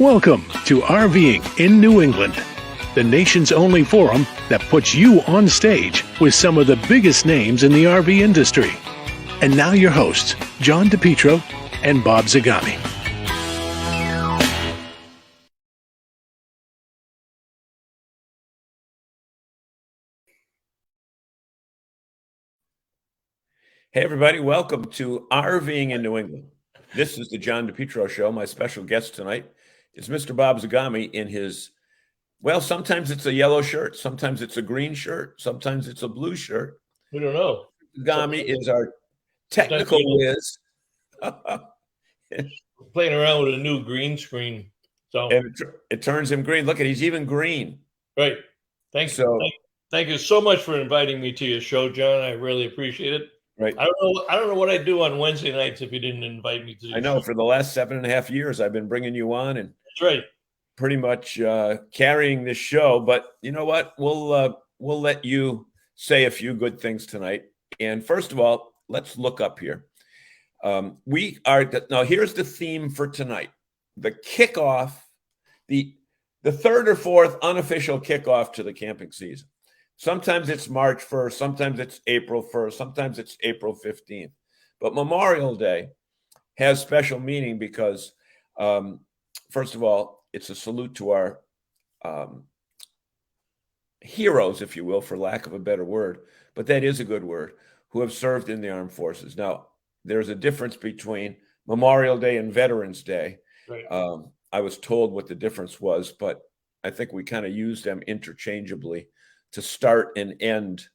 Welcome to RVing in New England, the nation's only forum that puts you on stage with some of the biggest names in the RV industry. And now your hosts, John DePietro and Bob Zagami. Hey, everybody. Welcome to RVing in New England. This is the John DePietro Show. My special guest tonight is Mr. Bob Zagami in his, well, sometimes it's a yellow shirt, sometimes it's a green shirt, sometimes it's a blue shirt. We don't know. Zagami is our technical whiz. Playing around with a new green screen. So it turns him green. Look at, he's even green. Right. Thank you so much for inviting me to your show, John. I really appreciate it. Right. I don't know what I'd do on Wednesday nights if you didn't invite me to your I know show. for the last 7.5 years, I've been bringing you on and that's right. Pretty much carrying this show. But you know what? We'll let you say a few good things tonight. And first of all, let's look up here. Now here's the theme for tonight. The kickoff, the third or fourth unofficial kickoff to the camping season. Sometimes it's March 1st, sometimes it's April 1st, sometimes it's April 15th. But Memorial Day has special meaning because, first of all, it's a salute to our heroes, if you will, for lack of a better word, but that is a good word, who have served in the armed forces. Now, there's a difference between Memorial Day and Veterans Day. Right. I was told what the difference was, but I think we kind of use them interchangeably to start and end,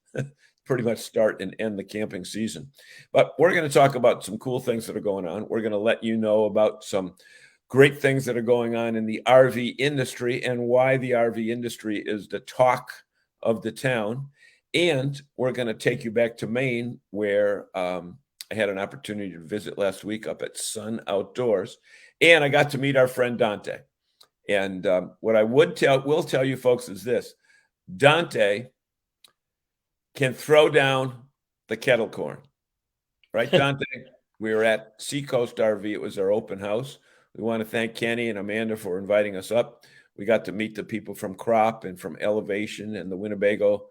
pretty much start and end the camping season. But we're going to talk about some cool things that are going on. We're going to let you know about some great things that are going on in the RV industry and why the RV industry is the talk of the town. And we're going to take you back to Maine, where I had an opportunity to visit last week up at Sun Outdoors. And I got to meet our friend Dante. And what I will tell you folks is this. Dante can throw down the kettle corn. Right, Dante? We were at Seacoast RV. It was our open house. We want to thank Kenny and Amanda for inviting us up. We got to meet the people from Crop and from Elevation, and the Winnebago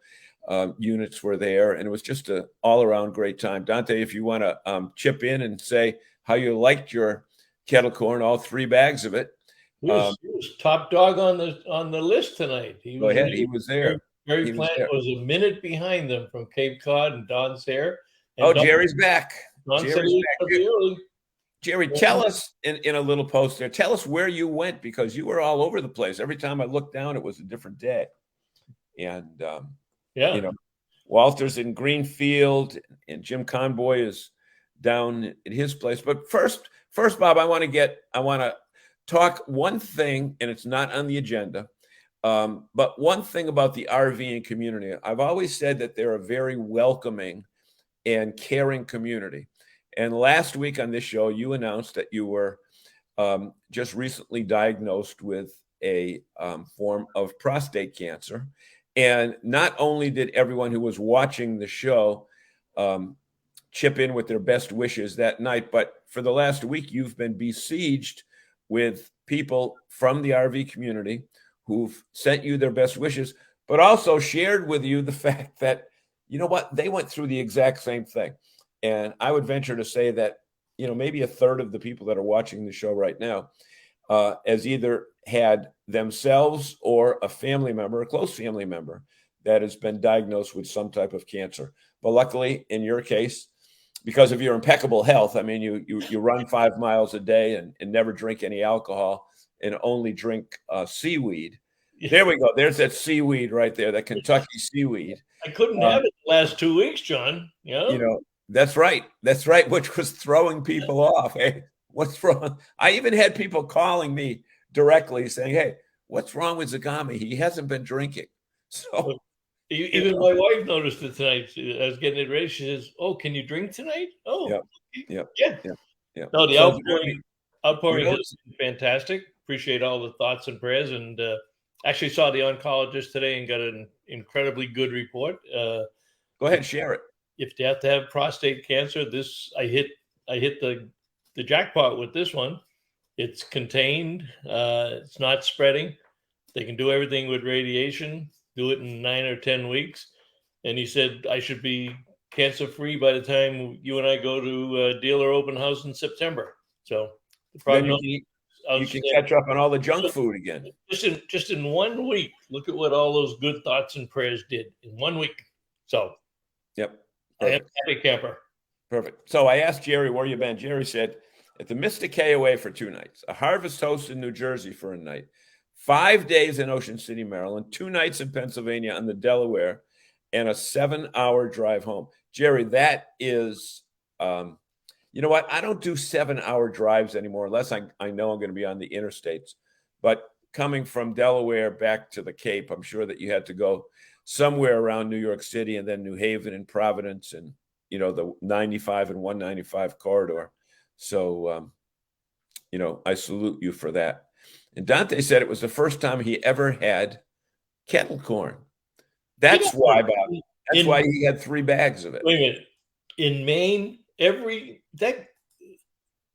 units were there. And it was just an all-around great time. Dante, if you want to chip in and say how you liked your kettle corn, all 3 bags of it. He was top dog on the list tonight. He was there. Jerry Plant was a minute behind them from Cape Cod and Don Sayre. Jerry's back. Early. Jerry, tell us in a little post there, tell us where you went, because you were all over the place. Every time I looked down, it was a different day. And, Walter's in Greenfield and Jim Conboy is down at his place. But first, Bob, I want to talk one thing, and it's not on the agenda, but one thing about the RVing community. I've always said that they're a very welcoming and caring community. And last week on this show, you announced that you were just recently diagnosed with a form of prostate cancer. And not only did everyone who was watching the show chip in with their best wishes that night, but for the last week, you've been besieged with people from the RV community who've sent you their best wishes, but also shared with you the fact that, you know what, they went through the exact same thing. And I would venture to say that, maybe a third of the people that are watching the show right now has either had themselves or a family member, a close family member, that has been diagnosed with some type of cancer. But luckily, in your case, because of your impeccable health, I mean, you run 5 miles a day and never drink any alcohol and only drink seaweed. There we go. There's that seaweed right there, that Kentucky seaweed. I couldn't have it the last 2 weeks, John. That's right. That's right, which was throwing people off. Hey, what's wrong? I even had people calling me directly saying, hey, what's wrong with Zagami? He hasn't been drinking. So even my wife noticed it tonight. I was getting it ready. She says, oh, can you drink tonight? Oh, yeah. No, the outpouring has been fantastic. Appreciate all the thoughts and prayers. And actually saw the oncologist today and got an incredibly good report. Go ahead, share it. If you have to have prostate cancer, I hit the jackpot with this one. It's contained. It's not spreading. They can do everything with radiation, do it in 9 or 10 weeks. And he said I should be cancer-free by the time you and I go to dealer open house in September. So the prognosis, you can catch up on all the junk food again. Just in 1 week, look at what all those good thoughts and prayers did in 1 week. So, yep. I am a happy camper. Perfect. So I asked Jerry, where you been? Jerry said, at the Mystic KOA for 2 nights, a Harvest Host in New Jersey for a night, 5 days in Ocean City, Maryland, 2 nights in Pennsylvania on the Delaware, and a 7-hour drive home. Jerry, that is, you know what? I don't do 7-hour drives anymore unless I know I'm going to be on the interstates. But coming from Delaware back to the Cape, I'm sure that you had to go somewhere around New York City and then New Haven and Providence and, you know, the 95 and 195 corridor. So, you know, I salute you for that. And Dante said it was the first time he ever had kettle corn. That's why, Bob. That's why he had 3 bags of it. Wait a minute. In Maine,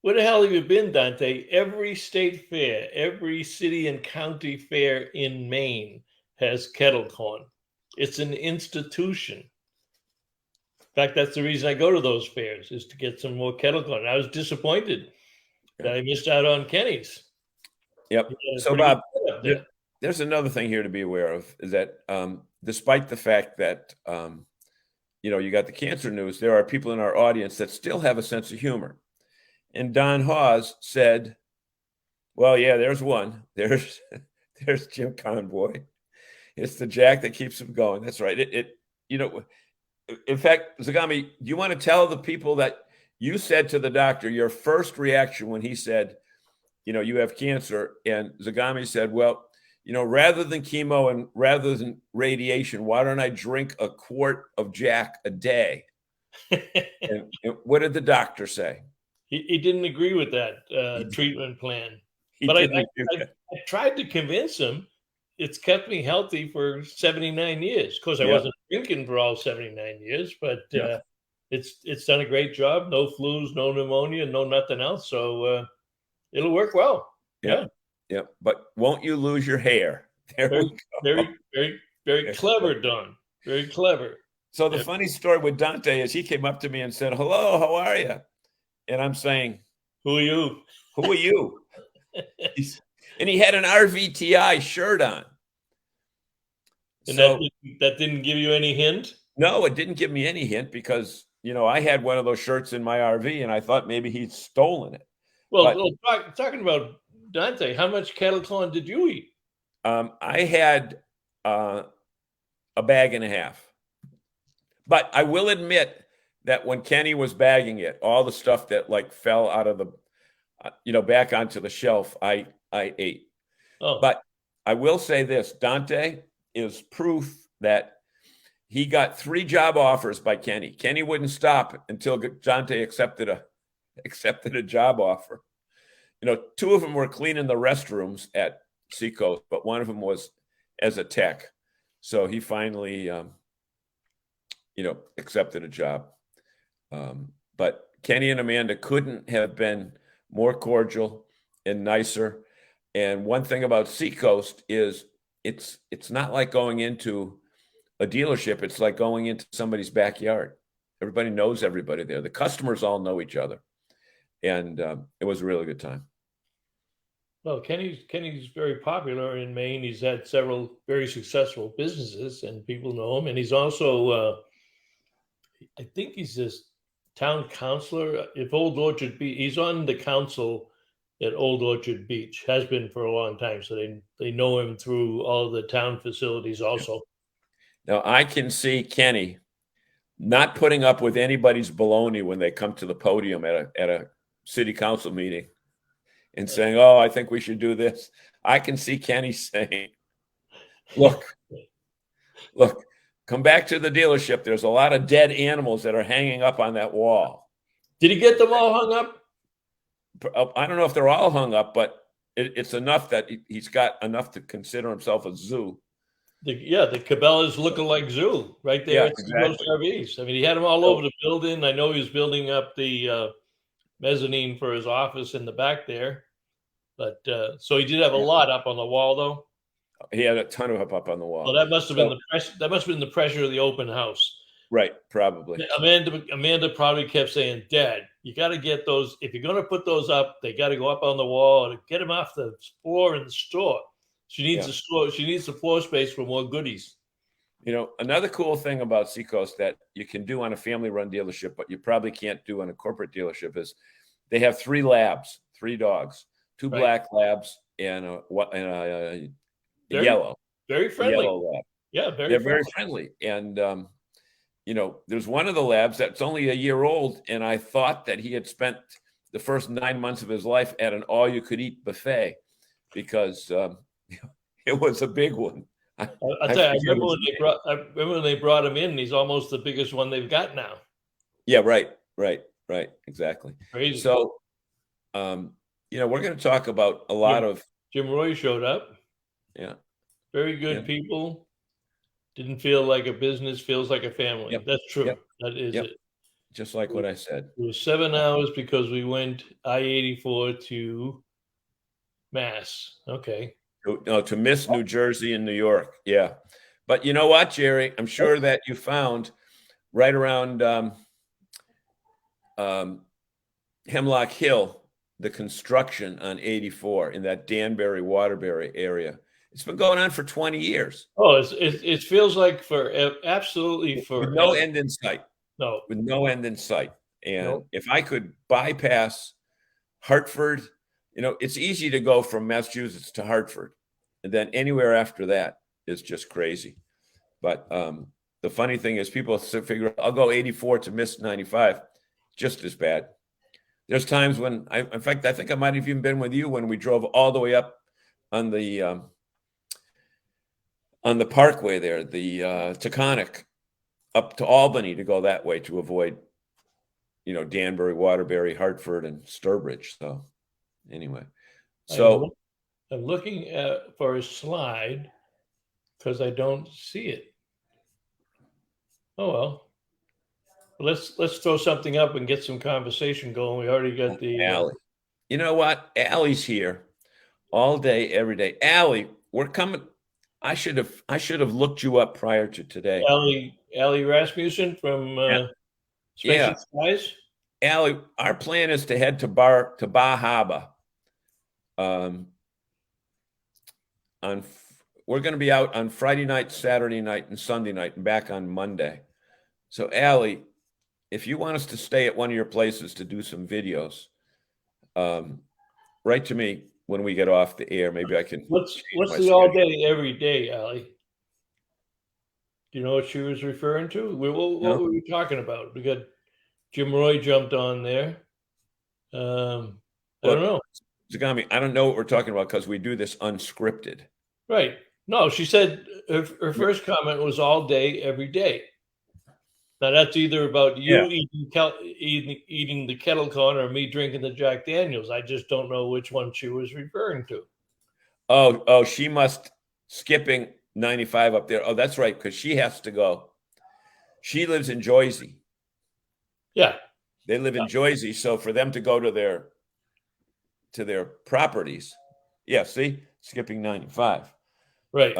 where the hell have you been, Dante? Every state fair, every city and county fair in Maine has kettle corn. It's an institution. In fact, that's the reason I go to those fairs, is to get some more kettle corn. I was disappointed that I missed out on Kenny's. Yep. So, Bob, there's another thing here to be aware of, is that despite the fact that, you know, you got the cancer news, there are people in our audience that still have a sense of humor. And Don Hawes said, well, yeah, there's one. There's Jim Conboy. It's the jack that keeps him going. That's right. You know, in fact, Zagami, do you want to tell the people that you said to the doctor, your first reaction when he said, you know, you have cancer, and Zagami said, well, you know, rather than chemo and rather than radiation, why don't I drink a quart of Jack a day? and what did the doctor say? He didn't agree with that treatment plan. But I tried to convince him. It's kept me healthy for 79 years. Of course, I wasn't drinking for all 79 years, but it's done a great job. No flus, no pneumonia, no nothing else. So it'll work well. Yeah. But won't you lose your hair? Very clever, Don. Very clever. So the funny story with Dante is he came up to me and said, hello, how are you? And I'm saying, who are you? Who are you? And he had an RVTI shirt on. And so, that didn't give you any hint? No, it didn't give me any hint because, you know, I had one of those shirts in my RV and I thought maybe he'd stolen it. Well, talking about Dante, how much kettle corn did you eat? I had a bag and a half. But I will admit that when Kenny was bagging it, all the stuff that like fell out of the, you know, back onto the shelf, I ate. Oh. But I will say this, Dante is proof that he got 3 job offers by Kenny. Kenny wouldn't stop until Dante accepted a job offer. You know, 2 of them were cleaning the restrooms at Seacoast, but one of them was as a tech. So he finally, you know, accepted a job. But Kenny and Amanda couldn't have been more cordial and nicer. And one thing about Seacoast is it's not like going into a dealership. It's like going into somebody's backyard. Everybody knows everybody there. The customers all know each other. And it was a really good time. Well, Kenny's very popular in Maine. He's had several very successful businesses and people know him. And he's also, I think he's this town councilor. If Old Orchard Beach, he's on the council at Old Orchard Beach, has been for a long time. So they know him through all the town facilities also. Now, I can see Kenny not putting up with anybody's baloney when they come to the podium at a city council meeting and saying, oh, I think we should do this. I can see Kenny saying, look, come back to the dealership. There's a lot of dead animals that are hanging up on that wall. Did he get them all hung up? I don't know if they're all hung up, but it's enough that he's got enough to consider himself a zoo. The Cabela's look-alike zoo right there at those RVs. I mean, he had them all over the building. I know he was building up the mezzanine for his office in the back there. But so he did have a lot up on the wall, though. He had a ton of up on the wall. Well, that must have been the pressure. That must have been the pressure of the open house. Right, probably. Amanda probably kept saying, "Dad, you got to get those. If you're going to put those up, they got to go up on the wall and get them off the floor in the store. She needs the store. She needs the floor space for more goodies." You know, another cool thing about Seacoast that you can do on a family-run dealership, but you probably can't do on a corporate dealership, is they have 3 labs, 3 dogs, 2 black labs, and a yellow. Very friendly. Yellow lab. Yeah, They're very friendly. And, you know, there's one of the labs that's only a year old, and I thought that he had spent the first 9 months of his life at an all-you-could-eat buffet because it was a big one. I remember when they brought him in. He's almost the biggest one they've got now. Yeah, right, exactly. Crazy. So, you know, we're going to talk about a lot of. Jim Roy showed up. Yeah. Very good people. Didn't feel like a business, feels like a family. Yep. That's true. Yep. That is it. Just like what I said. It was 7 hours because we went I-84 to Mass. Okay. No, to miss New Jersey and New York. Yeah. But you know what, Jerry? I'm sure that you found right around Hemlock Hill, the construction on 84 in that Danbury, Waterbury area. It's been going on for 20 years. Oh, it feels like absolutely for with no end in sight. No. With no end in sight. And if I could bypass Hartford, you know, it's easy to go from Massachusetts to Hartford. And then anywhere after that is just crazy. But the funny thing is people figure, I'll go 84 to miss 95. Just as bad. There's times when, in fact, I think I might have even been with you when we drove all the way up on the parkway there, the Taconic, up to Albany to go that way to avoid, you know, Danbury, Waterbury, Hartford, and Sturbridge. So anyway, so I'm looking for a slide because I don't see it. Oh well. Let's throw something up and get some conversation going. We already got the Allie. You know what? Allie's here all day, every day. Allie, we're coming. I should have looked you up prior to today. Allie Rasmussen from Special Skies. Allie, our plan is to head to Bar Harbor. We're going to be out on Friday night, Saturday night, and Sunday night, and back on Monday. So, Allie, if you want us to stay at one of your places to do some videos, write to me when we get off the air. Maybe I can. What's the all day, every day, Allie? Do you know what she was referring to? What were we talking about? We got Jim Roy jumped on there. I don't know. Zagami, I don't know what we're talking about because we do this unscripted. Right. No, she said her first comment was all day, every day. Now that's either about you eating the kettle corn or me drinking the Jack Daniels. I just don't know which one she was referring to. Oh, she must skipping 95 up there. Oh, that's right, because she has to go. She lives in Jersey. Yeah. They live in Jersey, so for them to go to their properties. Yeah, see? Skipping 95. Right.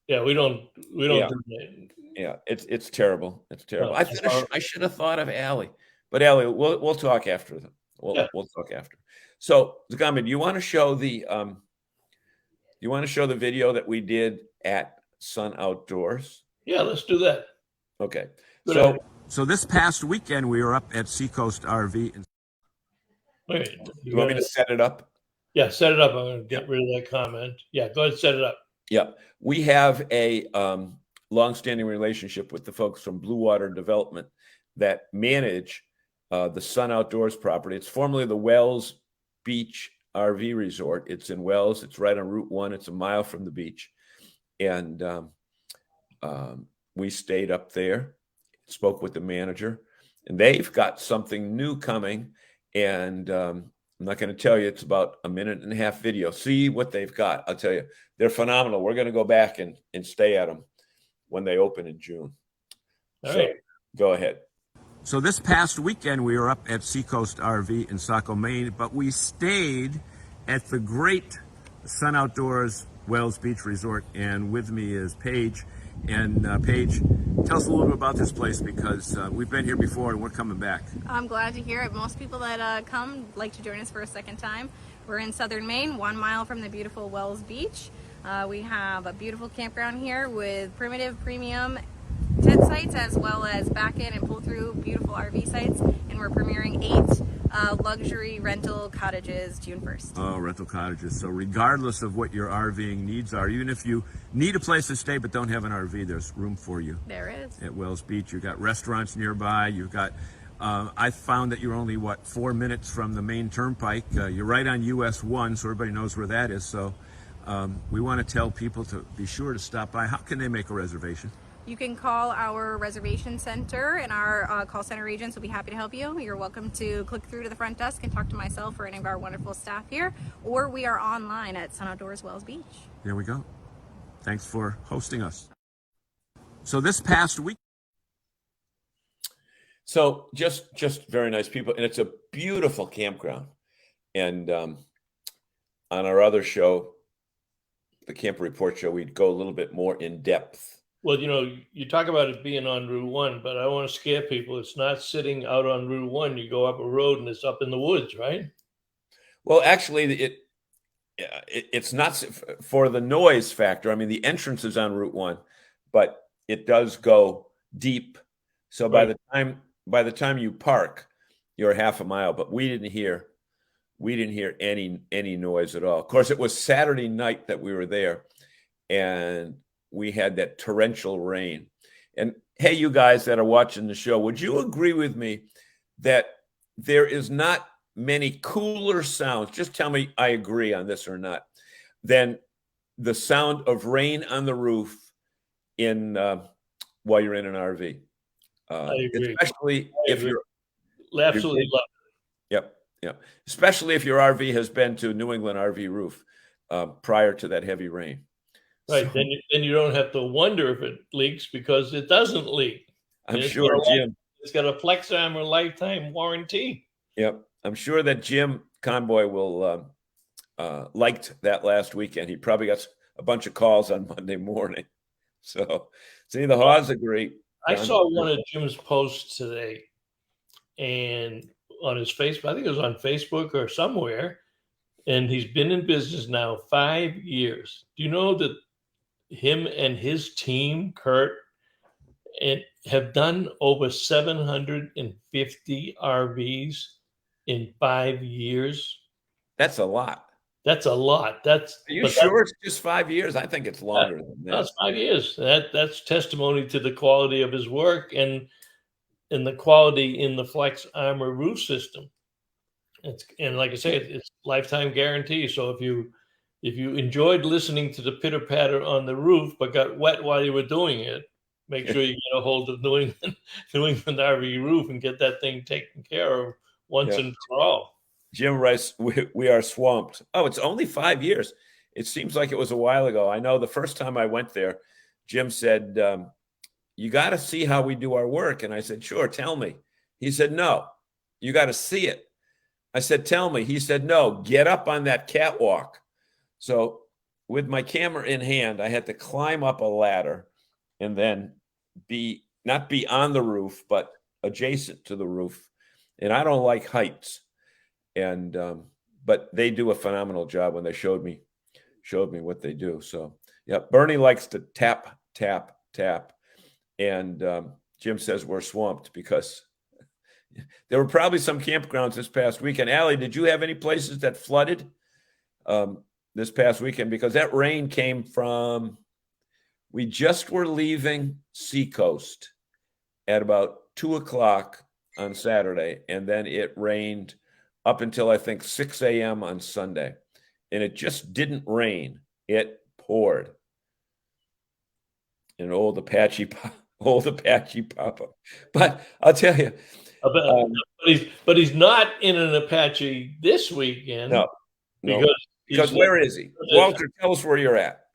We don't do that. Yeah, it's terrible. It's terrible. I should have thought of Allie. But Allie, we'll talk after them. We'll talk after. So, Zagami, do you want to show the video that we did at Sun Outdoors? Yeah, let's do that. Okay. So this past weekend we were up at Seacoast RV. Okay. You want me to set it up? Yeah, set it up. I'm going to get rid of that comment. Yeah, go ahead and set it up. Yeah. We have a long-standing relationship with the folks from Blue Water Development that manage the Sun Outdoors property. It's formerly the Wells Beach RV Resort. It's in Wells. It's right on Route 1. It's a mile from the beach. And we stayed up there, spoke with the manager, and they've got something new coming. And I'm not going to tell you. It's about a 1.5-minute video. See what they've got. I'll tell you. They're phenomenal. We're going to go back and stay at them when they open in June. All right. Go ahead. So this past weekend we were up at Seacoast RV in Saco, Maine, but we stayed at the great Sun Outdoors Wells Beach Resort, and with me is Paige. And Paige, tell us a little bit about this place, because we've been here before and we're coming back. I'm glad to hear it. Most people that come like to join us for a second time. We're in southern Maine, 1 mile from the beautiful Wells Beach. We have a beautiful campground here with primitive premium tent sites, as well as back in and pull through beautiful RV sites. And we're premiering 8 luxury rental cottages June 1st. Oh, rental cottages. So regardless of what your RVing needs are, even if you need a place to stay but don't have an RV, there's room for you. There is. At Wells Beach. You've got restaurants nearby. You've got, I found that you're only, 4 minutes from the main turnpike. You're right on US 1, so everybody knows where that is. So we want to tell people to be sure to stop by. How can they make a reservation? You can call our reservation center, and our call center agents will be happy to help you. You're welcome to click through to the front desk and talk to myself or any of our wonderful staff here, or we are online at Sun Outdoors Wells Beach. There we go. Thanks for hosting us. So this past week. So just very nice people, and it's a beautiful campground. And on our other show, the Camper Report show, we'd go a little bit more in depth. Well, you talk about it being on Route 1, but I want to scare people. It's not sitting out on Route 1. You go up a road and it's up in the woods, right? Well, actually, it's not for the noise factor. I mean, the entrance is on Route 1, but it does go deep. So Right. by the time you park, you're half a mile. But we didn't hear any noise at all. Of course, it was Saturday night that we were there, and we had that torrential rain. And hey, you guys that are watching the show, would you agree with me that there is not many cooler sounds, just tell me I agree on this or not, than the sound of rain on the roof while you're in an RV? I agree. Especially if you're Absolutely love it. Yep. Especially if your RV has been to New England RV roof prior to that heavy rain. Right. So, Then you don't have to wonder if it leaks, because it doesn't leak. I'm It's sure got a- Jim. It's got a Flex Armor lifetime warranty. Yep. I'm sure that Jim Conboy will liked that last weekend. He probably got a bunch of calls on Monday morning. So, see, the Haws agree. I saw one of Jim's posts today, and on his Facebook, I think it was on Facebook or somewhere, and he's been in business now 5 years. Do you know that him and his team, Kurt, and have done over 750 RVs in 5 years? That's a lot. That's a lot. Are you sure it's just 5 years? I think it's longer than that. That's 5 years. That's testimony to the quality of his work and the quality in the Flex Armor roof system. And like I say, it's lifetime guarantee. So if you enjoyed listening to the pitter patter on the roof but got wet while you were doing it, make sure you get a hold of New England RV Roof and get that thing taken care of once and for all. Jim writes, we are swamped. Oh, it's only 5 years. It seems like it was a while ago. I know the first time I went there, Jim said, you got to see how we do our work. And I said, sure, tell me. He said, no, you got to see it. I said, tell me. He said, no, get up on that catwalk. So with my camera in hand, I had to climb up a ladder and then not be on the roof, but adjacent to the roof. And I don't like heights. And but they do a phenomenal job when they showed me what they do. So yeah, Bernie likes to tap, tap, tap. And Jim says we're swamped because there were probably some campgrounds this past weekend. Allie, did you have any places that flooded this past weekend? Because that rain came from, we just were leaving Seacoast at about 2:00 on Saturday, and then it rained up until I think 6 a.m. on Sunday. And it just didn't rain. It poured. An old Apache Papa. But I'll tell you. But he's not in an Apache this weekend. No. Because where is he? Walter, tell us where you're at.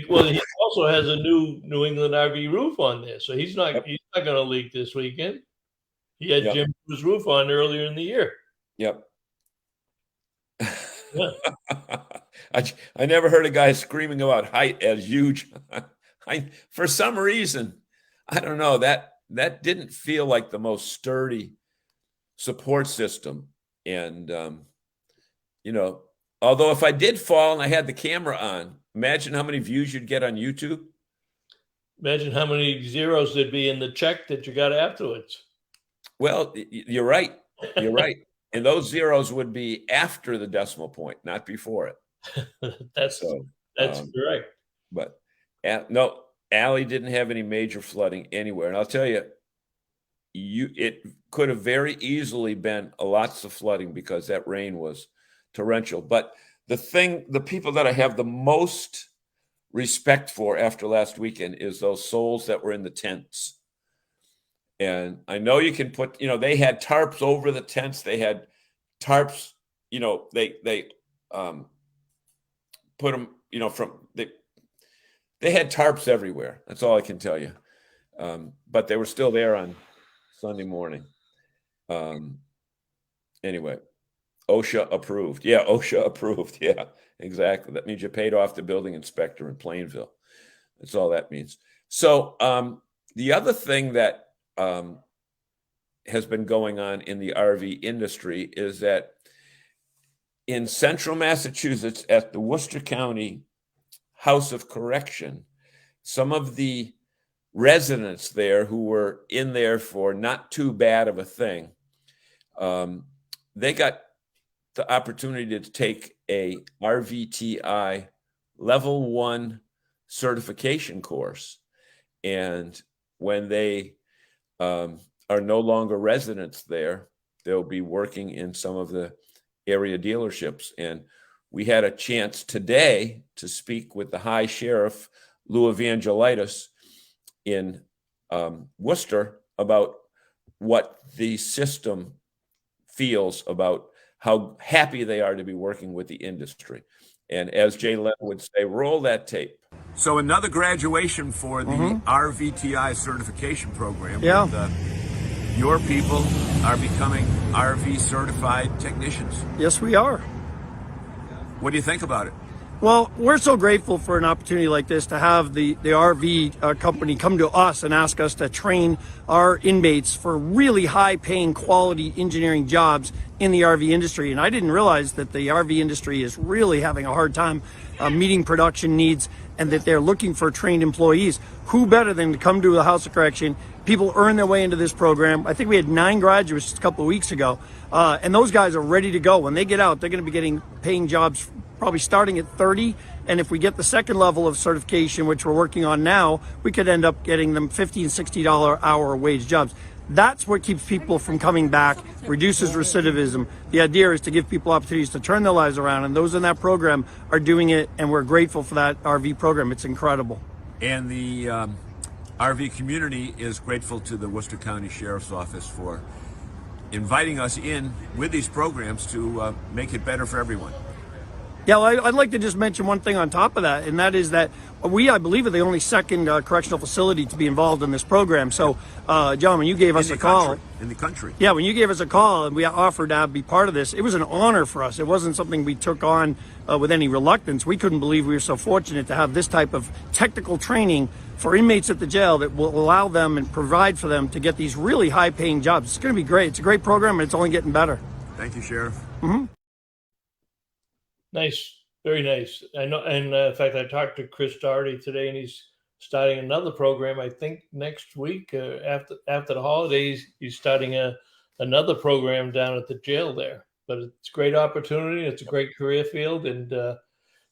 Well, he also has a New England RV roof on there. So he's not going to leak this weekend. He had Jim's roof on earlier in the year. Yep. Yeah. I never heard a guy screaming about height as huge. For some reason, I don't know, that didn't feel like the most sturdy support system. And you know, although if I did fall and I had the camera on, imagine how many views you'd get on YouTube. Imagine how many zeros there'd be in the check that you got afterwards. Well, you're right. You're right. And those zeros would be after the decimal point, not before it. That's So, correct. but no, Allie didn't have any major flooding anywhere. And I'll tell you, it could have very easily been lots of flooding because that rain was torrential. But the people that I have the most respect for after last weekend is those souls that were in the tents. And I know you can put, they had tarps over the tents. They had tarps, they put them, they had tarps everywhere. That's all I can tell you. But they were still there on Sunday morning. Anyway, OSHA approved. Yeah, OSHA approved. Yeah, exactly. That means you paid off the building inspector in Plainville. That's all that means. So the other thing that has been going on in the RV industry is that in central Massachusetts at the Worcester County House of Correction, some of the residents there who were in there for not too bad of a thing, they got the opportunity to take a RVTI level 1 certification course. And when they are no longer residents there, they'll be working in some of the area dealerships. And we had a chance today to speak with the High Sheriff, Lou Evangelitis, in Worcester about what the system feels about how happy they are to be working with the industry. And as Jay Leno would say, roll that tape. So another graduation for the RVTI certification program. Yeah. With, your people are becoming RV certified technicians. Yes, we are. What do you think about it? Well, we're so grateful for an opportunity like this to have the RV company come to us and ask us to train our inmates for really high-paying quality engineering jobs in the RV industry. And I didn't realize that the RV industry is really having a hard time meeting production needs and that they're looking for trained employees. Who better than to come to the House of Correction? People earn their way into this program. I think we had 9 graduates a couple of weeks ago, and those guys are ready to go. When they get out, they're going to be paying jobs probably starting at 30. And if we get the second level of certification, which we're working on now, we could end up getting them $50 and $60 hour wage jobs. That's what keeps people from coming back, reduces recidivism. The idea is to give people opportunities to turn their lives around, and those in that program are doing it, and we're grateful for that RV program. It's incredible. And the RV community is grateful to the Worcester County Sheriff's Office for inviting us in with these programs to make it better for everyone. Yeah, well, I'd like to just mention one thing on top of that, and that is that we, I believe, are the only second correctional facility to be involved in this program. So, John, when you gave us a call... In the country. Yeah, when you gave us a call and we offered to be part of this, it was an honor for us. It wasn't something we took on with any reluctance. We couldn't believe we were so fortunate to have this type of technical training for inmates at the jail that will allow them and provide for them to get these really high-paying jobs. It's going to be great. It's a great program, and it's only getting better. Thank you, Sheriff. Mm-hmm. Nice, very nice. I know, and in fact, I talked to Chris Doherty today, and he's starting another program. I think next week, after the holidays, he's starting another program down at the jail there. But it's a great opportunity. It's a great career field. And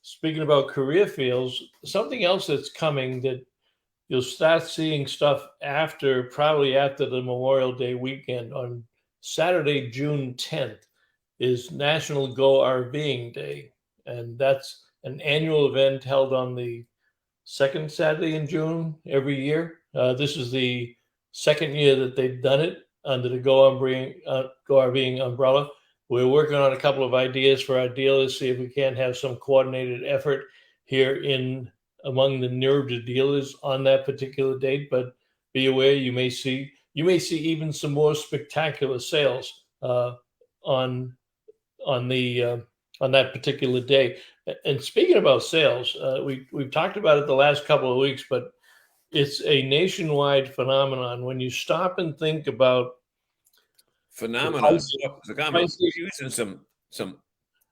speaking about career fields, something else that's coming that you'll start seeing stuff probably after the Memorial Day weekend on Saturday, June 10th. Is National Go RVing Day. And that's an annual event held on the second Saturday in June every year. This is the second year that they've done it under the Go RVing umbrella. We're working on a couple of ideas for our dealers, see if we can't have some coordinated effort here among the NERD dealers on that particular date. But be aware, you may see even some more spectacular sales on the on that particular day. And speaking about sales, we've talked about it the last couple of weeks, but it's a nationwide phenomenon. When you stop and think about Phenomenon. prices, You're using some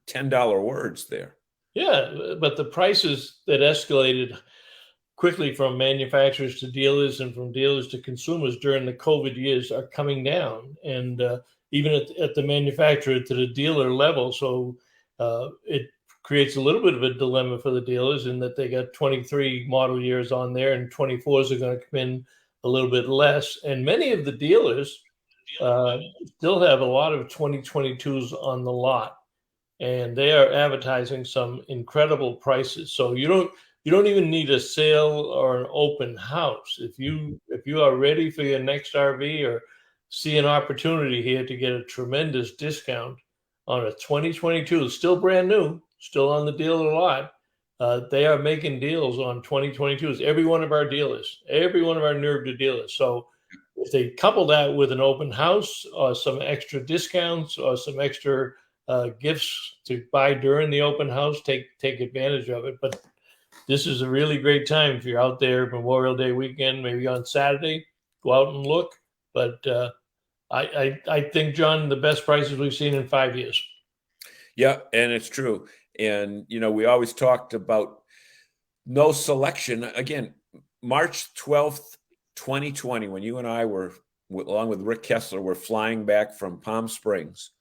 $10 words there. yeah, but the prices that escalated quickly from manufacturers to dealers and from dealers to consumers during the COVID years are coming down, and even at the manufacturer to the dealer level. So it creates a little bit of a dilemma for the dealers in that they got 23 model years on there, and 24s are going to come in a little bit less. And many of the dealers still have a lot of 2022s on the lot, and they are advertising some incredible prices. So you don't even need a sale or an open house. If you are ready for your next RV or see an opportunity here to get a tremendous discount on a 2022, still brand new, still on the dealer lot, they are making deals on 2022s. Every one of our NERVA dealers. So if they couple that with an open house or some extra discounts or some extra gifts to buy during the open house, take advantage of it. But this is a really great time if you're out there Memorial Day weekend, maybe on Saturday, go out and look. But I think, John, the best prices we've seen in 5 years. Yeah, and it's true. And, we always talked about no selection. Again, March 12th, 2020, when you and I were, along with Rick Kessler, were flying back from Palm Springs,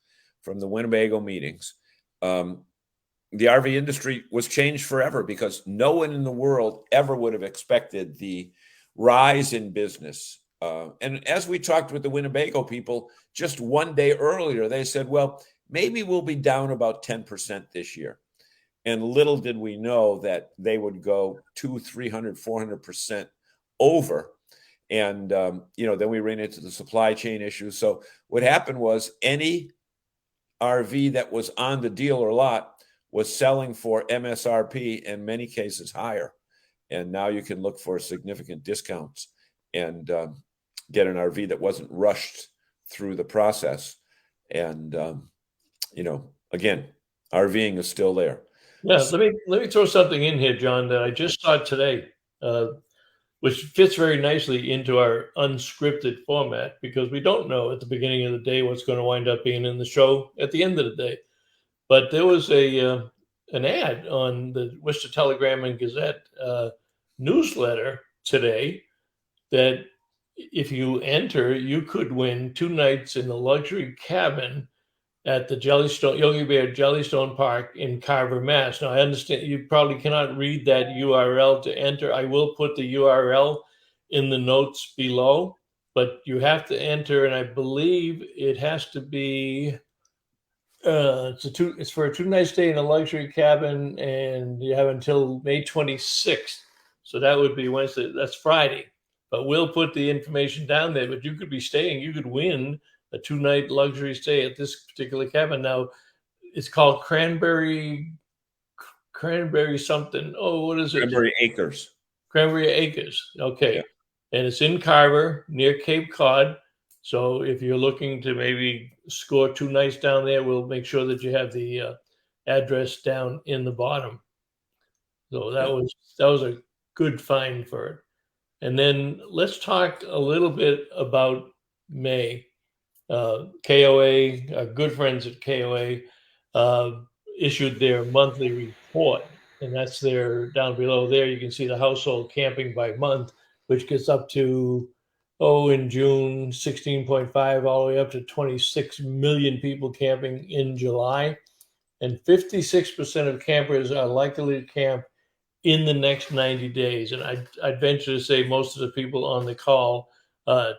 from the Winnebago meetings, the RV industry was changed forever because no one in the world ever would have expected the rise in business. And as we talked with the Winnebago people just one day earlier, they said, well, maybe we'll be down about 10% this year. And little did we know that they would go 200, 300, 400% over. And, then we ran into the supply chain issues. So what happened was any RV that was on the dealer lot was selling for MSRP, in many cases higher. And now you can look for significant discounts and get an RV that wasn't rushed through the process. And, again, RVing is still there. Yeah, let me throw something in here, John, that I just saw today, which fits very nicely into our unscripted format, because we don't know at the beginning of the day what's going to wind up being in the show at the end of the day. But there was an ad on the Worcester Telegram and Gazette newsletter today that if you enter, you could win 2 nights in the luxury cabin at the Yogi Bear Jellystone Park in Carver, Mass. Now, I understand you probably cannot read that URL to enter. I will put the URL in the notes below, but you have to enter, and I believe it has to be it's for a 2-night stay in a luxury cabin, and you have until May 26th. So that would be Wednesday. That's Friday. But we'll put the information down there. But you could be staying. You could win a 2-night luxury stay at this particular cabin. Now, it's called Cranberry something. Oh, what is it? Cranberry Acres. Cranberry Acres. Okay. Yeah. And it's in Carver near Cape Cod. So if you're looking to maybe score 2 nights down there, we'll make sure that you have the address down in the bottom. So that was a good find for it. And then let's talk a little bit about May. KOA, our good friends at KOA, issued their monthly report, and that's there down below there. You can see the household camping by month, which gets up to in June, 16.5, all the way up to 26 million people camping in July. And 56% of campers are likely to camp in the next 90 days. And I'd venture to say most of the people on the call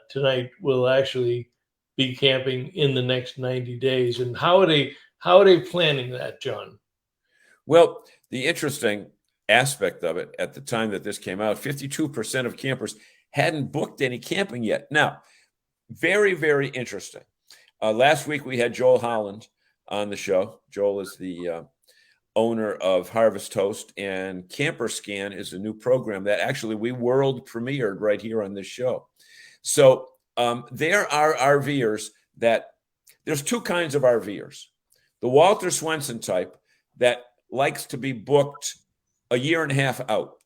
tonight will actually be camping in the next 90 days. And how are they planning that, John? Well, the interesting aspect of it at the time that this came out, 52% of campers hadn't booked any camping yet. Now, very, very interesting. Last week we had Joel Holland on the show. Joel is the owner of Harvest Toast, and Camper Scan is a new program that actually we world premiered right here on this show. So there are RVers there's 2 kinds of RVers. The Walter Swenson type that likes to be booked a year and a half out,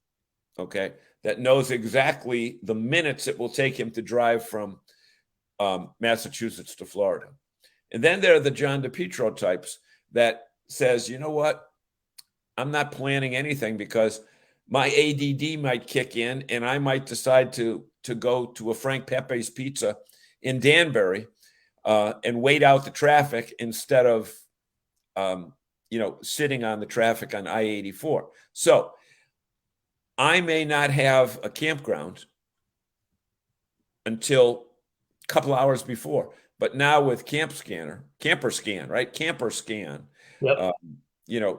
okay, that knows exactly the minutes it will take him to drive from Massachusetts to Florida. And then there are the John DePietro types that says, you know what, I'm not planning anything because my ADD might kick in and I might decide to go to a Frank Pepe's Pizza in Danbury and wait out the traffic instead of, sitting on the traffic on I-84. So I may not have a campground until a couple hours before. But now with Camper Scan, right? Camper Scan, Yep.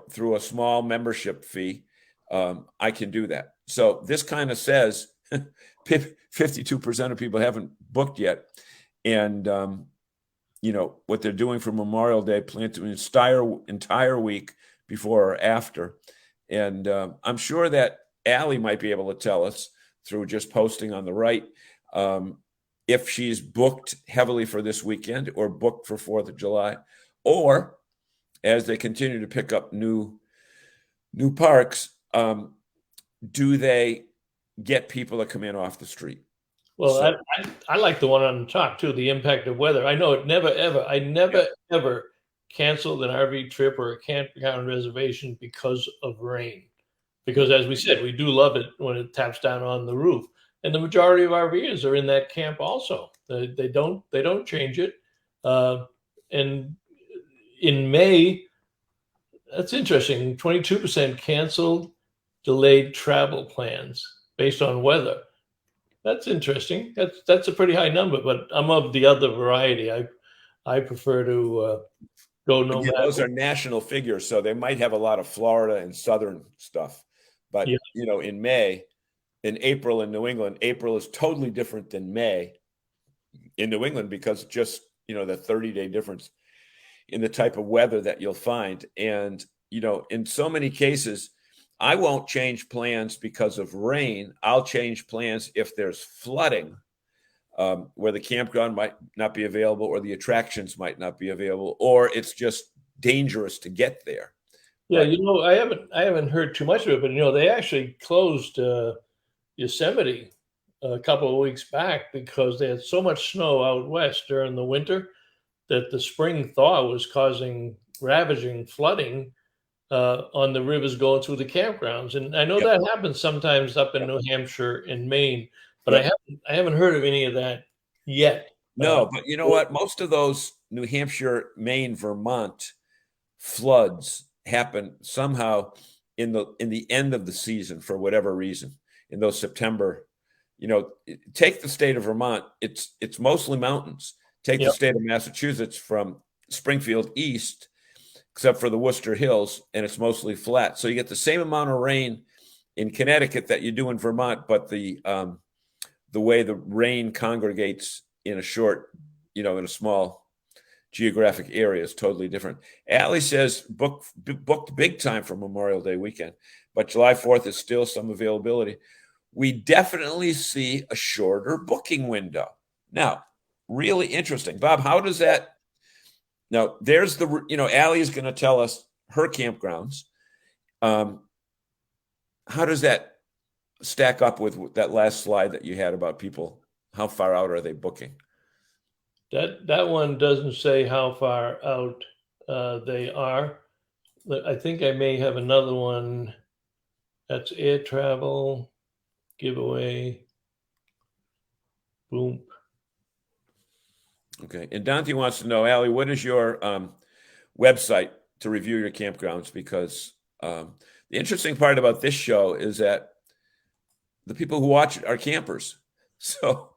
Through a small membership fee, I can do that. So this kind of says 52% of people haven't booked yet. And, what they're doing for Memorial Day, plan to entire week before or after. And I'm sure that Allie might be able to tell us through just posting on the right if she's booked heavily for this weekend or booked for 4th of July, or as they continue to pick up new parks, do they get people to come in off the street? Well, So- I like the one on the top too, the impact of weather. I know I never ever canceled an RV trip or a campground reservation because of rain. Because as we said, we do love it when it taps down on the roof. And the majority of RVers are in that camp also. They don't change it. And in May, that's interesting. 22% canceled, delayed travel plans based on weather. That's interesting. That's a pretty high number, but I'm of the other variety. I prefer to go no matter. Those are national figures, so they might have a lot of Florida and southern stuff. But Yeah. In May, in April in New England, April is totally different than May in New England because just the 30-day difference in the type of weather that you'll find. And in so many cases, I won't change plans because of rain. I'll change plans if there's flooding, where the campground might not be available or the attractions might not be available, or it's just dangerous to get there. Yeah, I haven't heard too much of it, but they actually closed Yosemite a couple of weeks back because they had so much snow out west during the winter that the spring thaw was causing ravaging flooding on the rivers going through the campgrounds. And I know that happens sometimes up in New Hampshire and Maine, but I haven't heard of any of that yet. No, but you know what? Most of those New Hampshire, Maine, Vermont floods happen somehow in the end of the season for whatever reason. In those September, take the state of Vermont. It's mostly mountains. Take the state of Massachusetts from Springfield east, except for the Worcester Hills, and it's mostly flat. So you get the same amount of rain in Connecticut that you do in Vermont, but the way the rain congregates in a short, in a small geographic area is totally different. Allie says booked big time for Memorial Day weekend, but July 4th is still some availability. We definitely see a shorter booking window. Now, really interesting. Bob, how does that? Now, there's Allie is going to tell us her campgrounds. How does that stack up with that last slide that you had about people? How far out are they booking? That one doesn't say how far out they are. I think I may have another one. That's air travel, giveaway, boom. Okay. And Dante wants to know, Allie, what is your website to review your campgrounds? Because the interesting part about this show is that the people who watch it are campers. So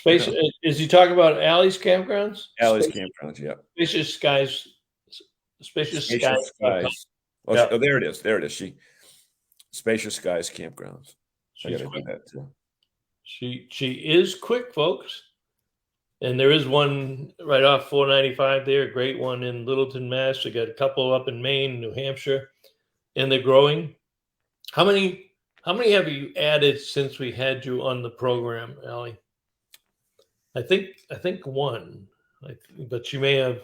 is he talking about Allie's campgrounds? Allie's campgrounds, yeah. Spacious Skies. Oh, there it is. There it is. Spacious Skies campgrounds. I gotta do that too. She is quick, folks. And there is one right off 495 there, a great one in Littleton, Mass. We got a couple up in Maine, New Hampshire, and they're growing. How many have you added since we had you on the program, Allie? I think one, but you may have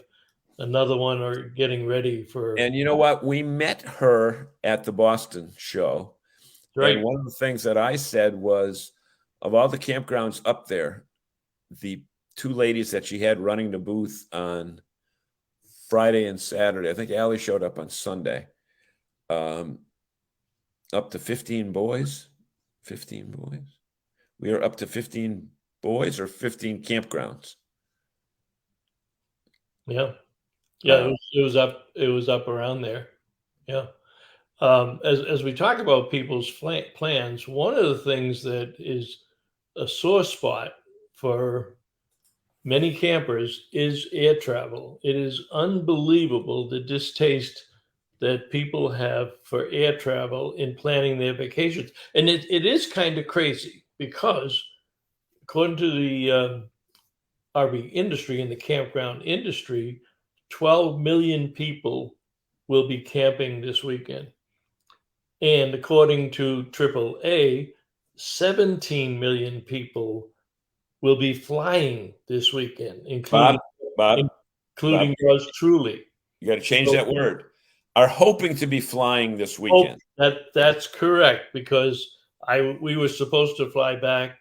another one are getting ready for. And you know what? We met her at the Boston show. Right. And one of the things that I said was, of all the campgrounds up there, the two ladies that she had running the booth on Friday and Saturday, I think Allie showed up on Sunday, up to 15 boys. 15 boys. We are up to 15 boys or 15 campgrounds. Yeah. Yeah, it was up. It was up around there. Yeah. As we talk about people's plans, one of the things that is a sore spot for many campers is air travel. It is unbelievable the distaste that people have for air travel in planning their vacations, and it is kind of crazy because, according to the RV industry and the campground industry, 12 million people will be camping this weekend. And according to AAA, 17 million people will be flying this weekend, including Bob, yours truly. You got to change that word. Are hoping to be flying this weekend. That's correct, because we were supposed to fly back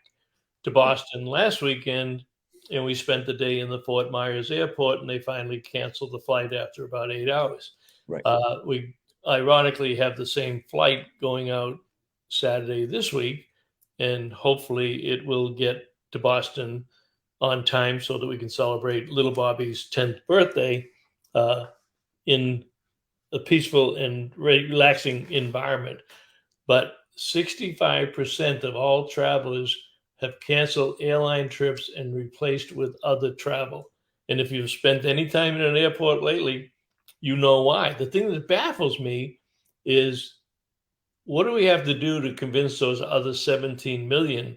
to Boston last weekend, and we spent the day in the Fort Myers airport, and they finally canceled the flight after about 8 hours. Right. We ironically have the same flight going out Saturday this week, and hopefully it will get to Boston on time so that we can celebrate little Bobby's 10th birthday in a peaceful and relaxing environment. But 65% of all travelers have canceled airline trips and replaced with other travel. And if you've spent any time in an airport lately, you know why. The thing that baffles me is, what do we have to do to convince those other 17 million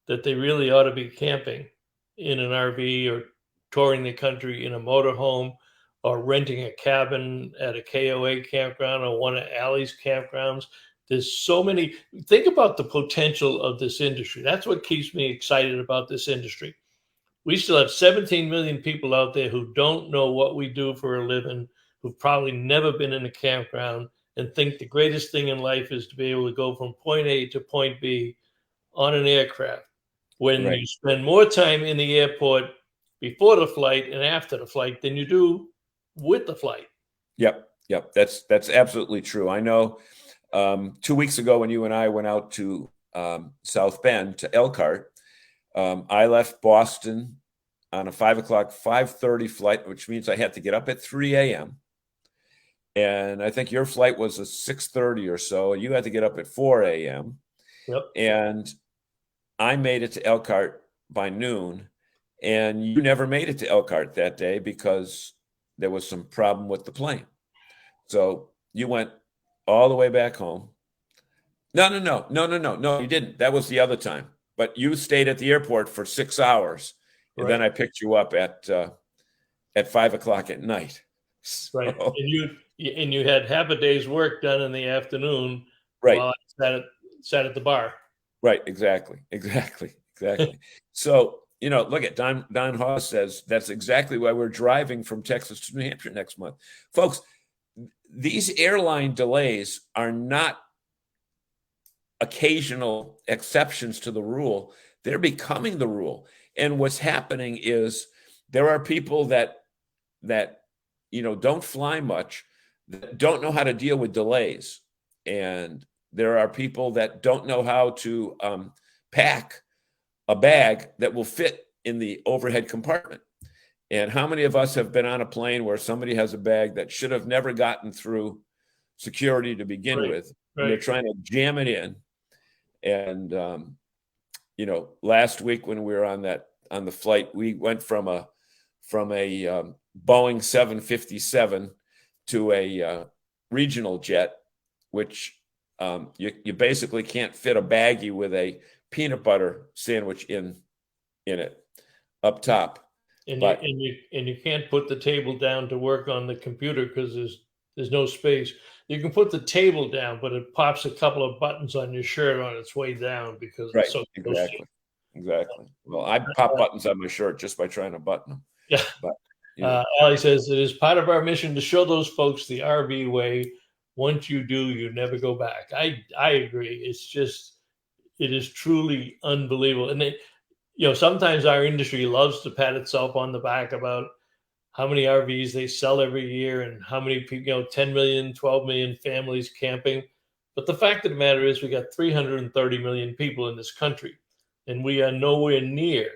that they really ought to be camping in an RV or touring the country in a motorhome or renting a cabin at a KOA campground or one of Allie's campgrounds? There's so many. Think about the potential of this industry. That's what keeps me excited about this industry. We still have 17 million people out there who don't know what we do for a living, who've probably never been in a campground, and think the greatest thing in life is to be able to go from point A to point B on an aircraft. When you spend more time in the airport before the flight and after the flight than you do with the flight. Yep. That's absolutely true. I know 2 weeks ago when you and I went out to South Bend to Elkhart, I left Boston on a 5:30 flight, which means I had to get up at 3 a.m. And I think your flight was a 6:30 or so. You had to get up at 4 a.m. Yep. And I made it to Elkhart by noon, and you never made it to Elkhart that day because there was some problem with the plane. So you went all the way back home. No, you didn't. That was the other time. But you stayed at the airport for 6 hours, and then I picked you up at 5 o'clock at night. So, right. And you had half a day's work done in the afternoon. Right. While I sat at the bar. Right. Exactly. So, look at Don Hawes says that's exactly why we're driving from Texas to New Hampshire next month. Folks, these airline delays are not occasional exceptions to the rule. They're becoming the rule. And what's happening is there are people that don't fly much, that don't know how to deal with delays. And there are people that don't know how to pack a bag that will fit in the overhead compartment. And how many of us have been on a plane where somebody has a bag that should have never gotten through security to begin with? Right. And they're trying to jam it in. And, last week when we were on the flight, we went from a Boeing 757 to a regional jet, which you basically can't fit a baggie with a peanut butter sandwich in it up top. And you can't put the table down to work on the computer because there's no space. You can put the table down, but it pops a couple of buttons on your shirt on its way down because it's so exactly. Well, I pop buttons on my shirt just by trying to button them. Yeah. But Ali says, it is part of our mission to show those folks the RV way. Once you do, you never go back. I agree. It's just, it is truly unbelievable. And sometimes our industry loves to pat itself on the back about how many RVs they sell every year and how many people, 10 million, 12 million families camping. But the fact of the matter is we got 330 million people in this country, and we are nowhere near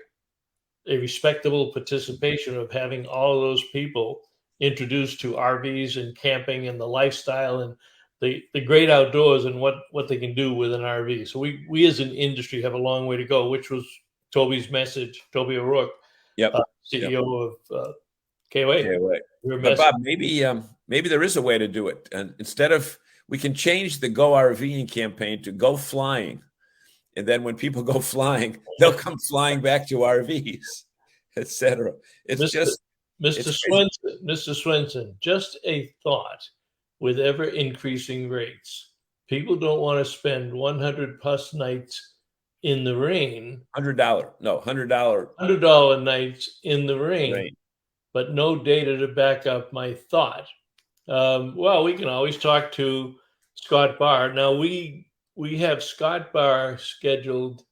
a respectable participation of having all of those people introduced to RVs and camping and the lifestyle and the great outdoors and what they can do with an RV. So we as an industry have a long way to go, which was Toby's message, Toby O'Rourke, CEO of KOA. But Bob, maybe there is a way to do it. And instead of, we can change the Go RVing campaign to Go Flying. And then when people go flying, they'll come flying back to RVs, etc. It's Mr. Swenson, just a thought. With ever increasing rates, people don't want to spend 100 plus nights in the rain. $100 nights in the rain. But no data to back up my thought. Well, we can always talk to Scott Barr. Now we have Scott Barr scheduled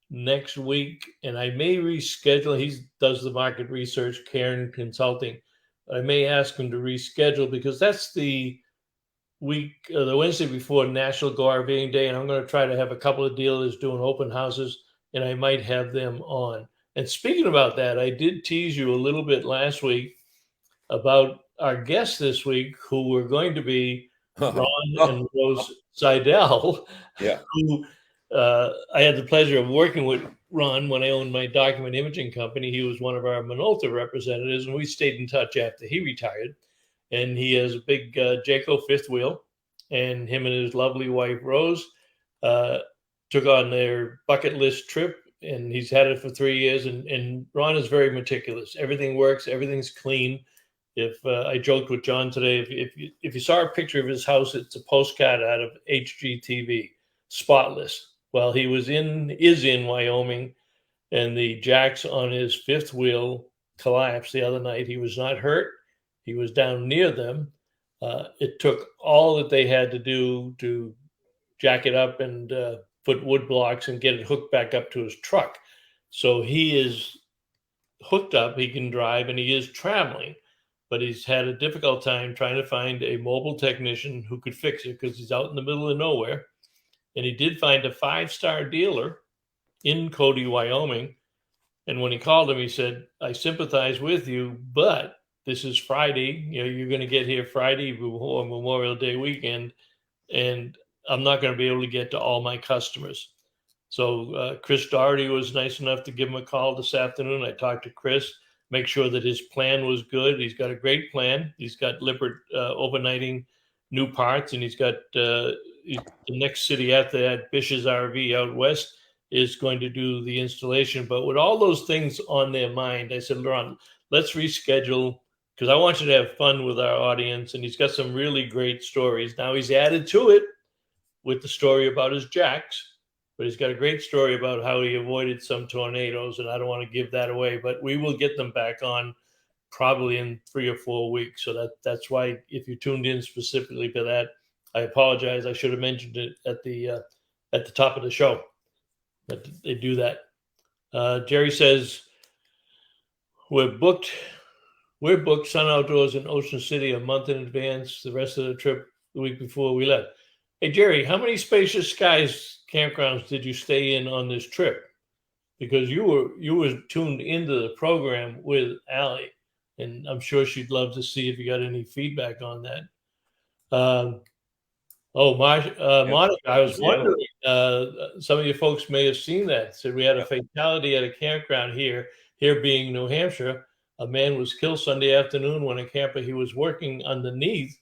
next week, and I may reschedule. He does the market research, Cairn Consulting. I may ask him to reschedule because that's the week, the Wednesday before National Go RVing Day, and I'm going to try to have a couple of dealers doing open houses, and I might have them on. And speaking about that, I did tease you a little bit last week about our guests this week, who were going to be Ron and Rose Seidel, who I had the pleasure of working with Ron when I owned my document imaging company. He was one of our Minolta representatives, and we stayed in touch after he retired. And he has a big Jayco fifth wheel, and him and his lovely wife, Rose, took on their bucket list trip, and he's had it for 3 years. And Ron is very meticulous. Everything works. Everything's clean. If I joked with John today, if you saw a picture of his house, it's a postcard out of HGTV, spotless. Well, he is in Wyoming, and the jacks on his fifth wheel collapsed the other night. He was not hurt. He was down near them. It took all that they had to do to jack it up and put wood blocks and get it hooked back up to his truck. So he is hooked up. He can drive, and he is traveling. But he's had a difficult time trying to find a mobile technician who could fix it because he's out in the middle of nowhere. And he did find a 5-star dealer in Cody, Wyoming. And when he called him, he said, I sympathize with you, but this is Friday. You're going to get here Friday before Memorial Day weekend, and I'm not going to be able to get to all my customers. So Chris Doherty was nice enough to give him a call this afternoon. I talked to Chris, make sure that his plan was good. He's got a great plan. He's got Lippert overnighting new parts, and he's got the next city after that, Bish's RV out west, is going to do the installation. But with all those things on their mind, I said, Ron, let's reschedule because I want you to have fun with our audience. And he's got some really great stories. Now he's added to it with the story about his jacks, but he's got a great story about how he avoided some tornadoes, and I don't want to give that away, but we will get them back on probably in 3 or 4 weeks. So that's why if you tuned in specifically to that, I apologize. I should have mentioned it at the top of the show, but they do that. Jerry says, we're booked Sun Outdoors in Ocean City a month in advance, the rest of the trip the week before we left. Hey, Jerry, how many Spacious Skies campgrounds did you stay in on this trip? Because you were tuned into the program with Allie, and I'm sure she'd love to see if you got any feedback on that. Monica, I was wondering, some of you folks may have seen that. So we had a fatality at a campground here being New Hampshire. A man was killed Sunday afternoon when a camper he was working underneath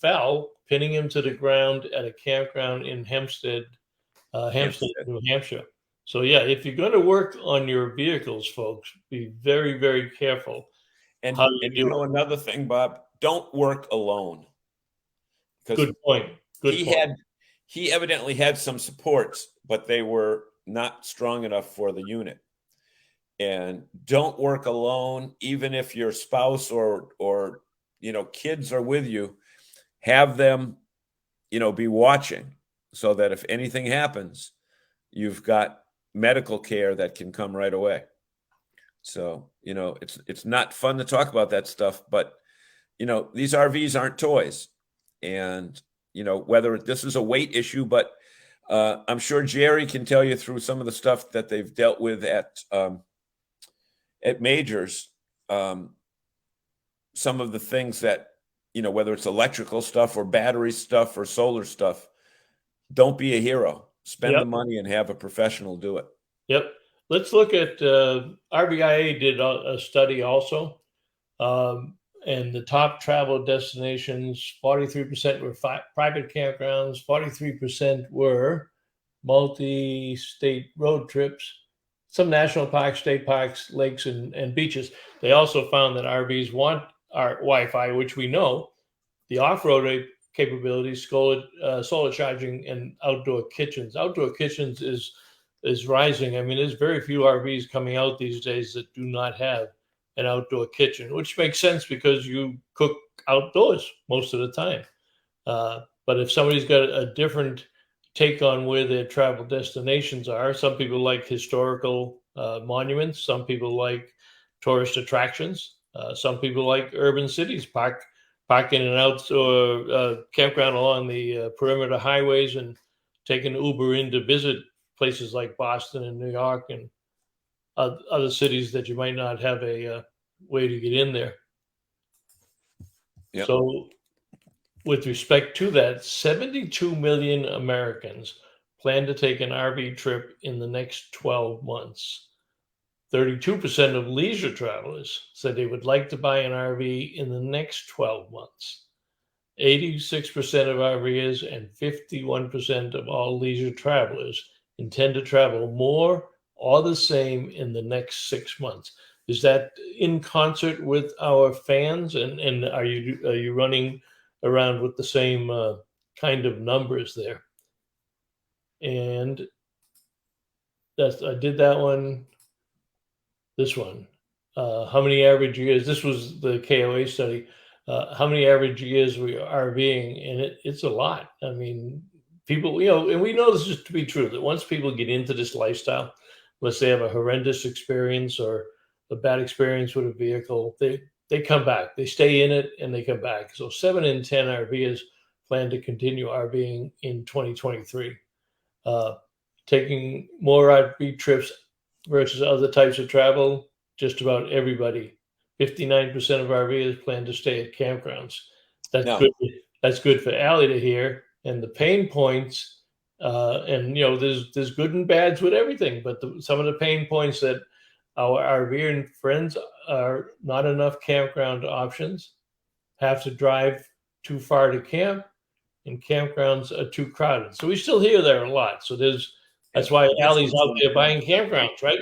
fell, pinning him to the ground at a campground in Hempstead, New Hampshire. So yeah, if you're going to work on your vehicles, folks, be very, very careful. And another thing, Bob, don't work alone. Good point. He evidently had some supports, but they were not strong enough for the unit. and don't work alone. Even if your spouse or kids are with you, have them be watching, so that if anything happens, you've got medical care that can come right away. So it's not fun to talk about that stuff, but these RVs aren't toys, and whether this is a weight issue, but I'm sure Jerry can tell you through some of the stuff that they've dealt with at majors, some of the things that, whether it's electrical stuff or battery stuff or solar stuff, don't be a hero. Spend the money and have a professional do it. Yep. Let's look at RVIA did a study also. And the top travel destinations, 43% were private campgrounds, 43% were multi-state road trips, some national parks, state parks, lakes, and beaches. They also found that RVs want our Wi-Fi, which we know, the off-road capabilities, solar charging, and outdoor kitchens. Outdoor kitchens is rising. I mean, there's very few RVs coming out these days that do not have an outdoor kitchen, which makes sense because you cook outdoors most of the time. But if somebody's got a different take on where their travel destinations are, some people like historical monuments, some people like tourist attractions, some people like urban cities, parking an outdoor campground along the perimeter highways and taking Uber in to visit places like Boston and New York and other cities that you might not have a way to get in there. Yep. So with respect to that, 72 million Americans plan to take an RV trip in the next 12 months. 32% of leisure travelers said they would like to buy an RV in the next 12 months. 86% of RVers and 51% of all leisure travelers intend to travel more or the same in the next 6 months. Is that in concert with our fans? And are you running around with the same kind of numbers there? And I did that one. This one, how many average years? This was the KOA study. How many average years we are RVing, and it's a lot. I mean, people, and we know this is to be true, that once people get into this lifestyle, unless they have a horrendous experience or a bad experience with a vehicle, they come back. They stay in it and they come back. So 7 in 10 RVers plan to continue RVing in 2023, taking more RV trips versus other types of travel. Just about everybody, 59% of RVers plan to stay at campgrounds. Good. That's good for Allie to hear. And the pain points, and there's good and bads with everything, but some of the pain points that our RV friends are not enough campground options, have to drive too far to camp, and campgrounds are too crowded. So we still hear that a lot. So that's why Allie's out there buying campgrounds, right?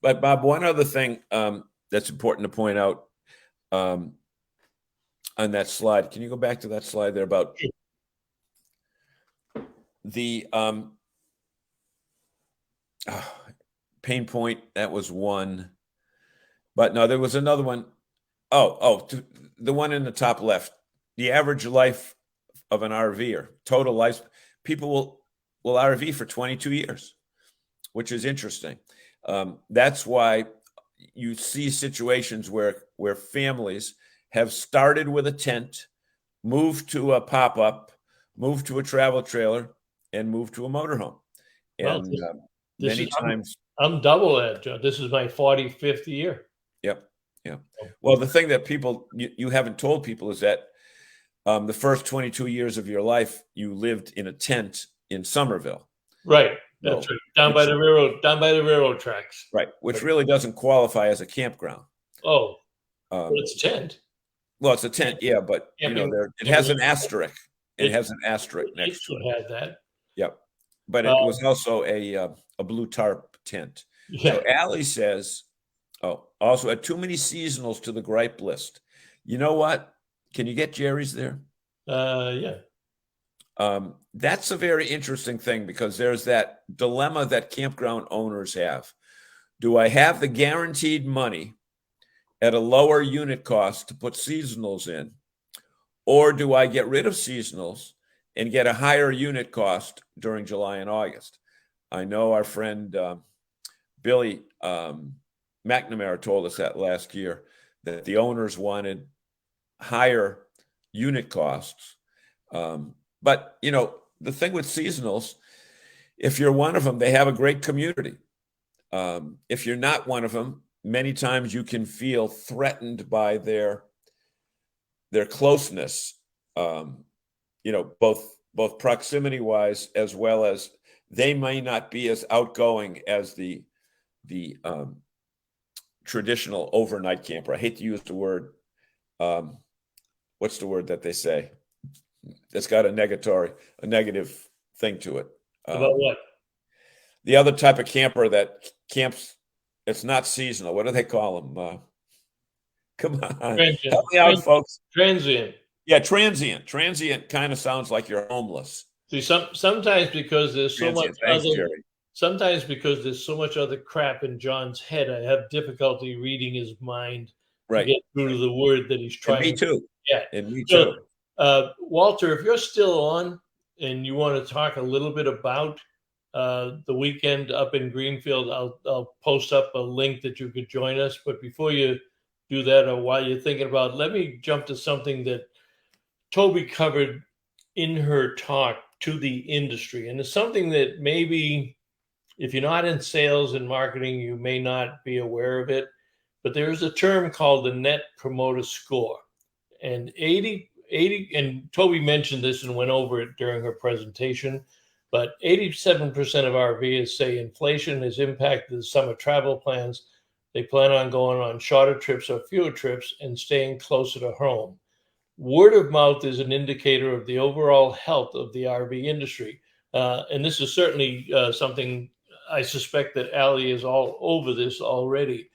But Bob, one other thing that's important to point out on that slide. Can you go back to that slide there about the pain point? That was one. But no, there was another one. The one in the top left. The average life of an RVer, total life. People will RV for 22 years, which is interesting. That's why you see situations where families have started with a tent, moved to a pop-up, moved to a travel trailer, and moved to a motorhome. And many times, I'm double that, John. This is my 45th year. Yep. Well, the thing that you haven't told people is that the first 22 years of your life, you lived in a tent in Somerville. Right. That's right. Down by the railroad tracks. Right. Which really doesn't qualify as a campground. Oh, it's a tent. Well, it's a tent, yeah, but it has an asterisk. It has an asterisk next to it. It had that. Yep. But it was also a blue tarp tent. Yeah. So Allie says, also add too many seasonals to the gripe list. You know what? Can you get Jerry's there? Yeah. That's a very interesting thing because there's that dilemma that campground owners have. Do I have the guaranteed money at a lower unit cost to put seasonals in, or do I get rid of seasonals and get a higher unit cost during July and August? I know our friend Billy McNamara told us that last year, that the owners wanted higher unit costs. But, you know, the thing with seasonals, if you're one of them, they have a great community. If you're not one of them, many times you can feel threatened by their closeness, you know, both proximity wise, as well as they may not be as outgoing as the traditional overnight camper. I hate to use the word, what's the word that they say? It's got a negative thing to it. About what? The other type of camper that camps, it's not seasonal. What do they call them? Come on, Transient. help me out, folks. Transient. Yeah, transient. Transient kind of sounds like you're homeless. See, sometimes because there's so much Thanks, other, Jerry. sometimes because there's so much other crap in John's head, I have difficulty reading his mind Right. to get through to the word that he's trying. And me too. Yeah. And me too. Walter, if you're still on and you want to talk a little bit about the weekend up in Greenfield, I'll post up a link that you could join us. But before you do that, or while you're thinking about it, let me jump to something that Toby covered in her talk to the industry. And it's something that maybe if you're not in sales and marketing, you may not be aware of it. But there's a term called the Net Promoter Score. And 80, and Toby mentioned this and went over it during her presentation, but 87% of RVers say inflation has impacted the summer travel plans. They plan on going on shorter trips or fewer trips and staying closer to home. Word of mouth is an indicator of the overall health of the RV industry. And this is certainly something I suspect that Allie is all over this already.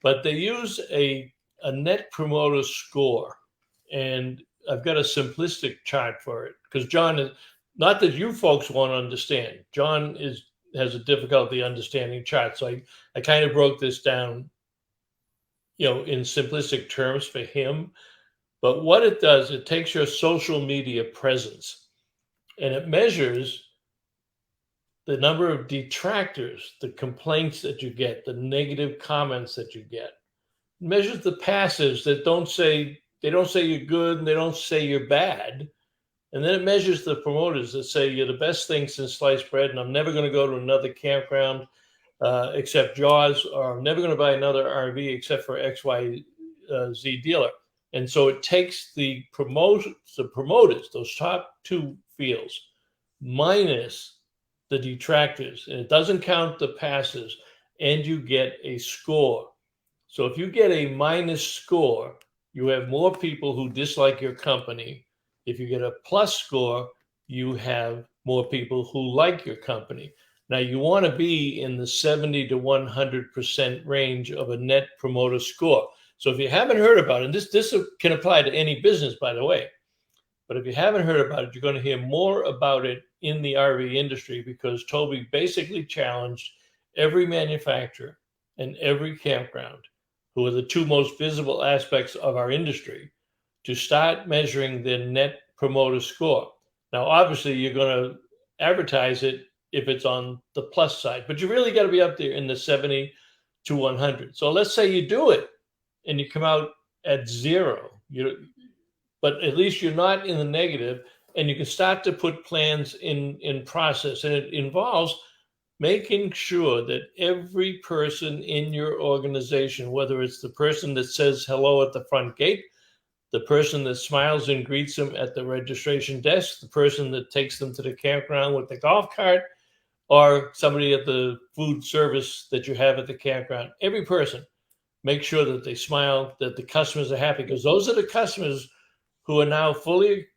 But they use a Net Promoter Score. And I've got a simplistic chart for it because John is not that you folks won't understand. John has a difficulty understanding charts. So I kind of broke this down, you know, in simplistic terms for him. But what it does, it takes your social media presence and it measures the number of detractors, the complaints that you get, the negative comments that you get. It measures the passives that don't say you're good and they don't say you're bad. And then it measures the promoters that say you're the best thing since sliced bread and I'm never going to go to another campground except Jaws, or I'm never going to buy another RV except for XYZ dealer. And so it takes the promoters, those top two fields, minus the detractors, and it doesn't count the passes, and you get a score. So if you get a minus score, you have more people who dislike your company. If you get a plus score, you have more people who like your company. Now, you want to be in the 70 to 100% range of a Net Promoter Score. So if you haven't heard about it, and this can apply to any business, by the way, but if you haven't heard about it, you're going to hear more about it in the RV industry because Toby basically challenged every manufacturer and every campground, who are the two most visible aspects of our industry, to start measuring their Net Promoter Score. Now, obviously, you're going to advertise it if it's on the plus side, but you really got to be up there in the 70 to 100. So let's say you do it and you come out at 0, but at least you're not in the negative, and you can start to put plans in process. And it involves making sure that every person in your organization, whether it's the person that says hello at the front gate, the person that smiles and greets them at the registration desk, the person that takes them to the campground with the golf cart, or somebody at the food service that you have at the campground, every person, make sure that they smile, that the customers are happy, because those are the customers who are now fully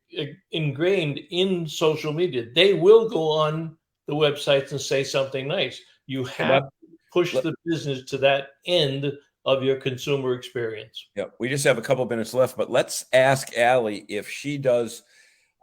ingrained in social media. They will go on the websites and say something nice. You have to push the business to that end of your consumer experience. Yeah, we just have a couple minutes left, but let's ask Allie if she does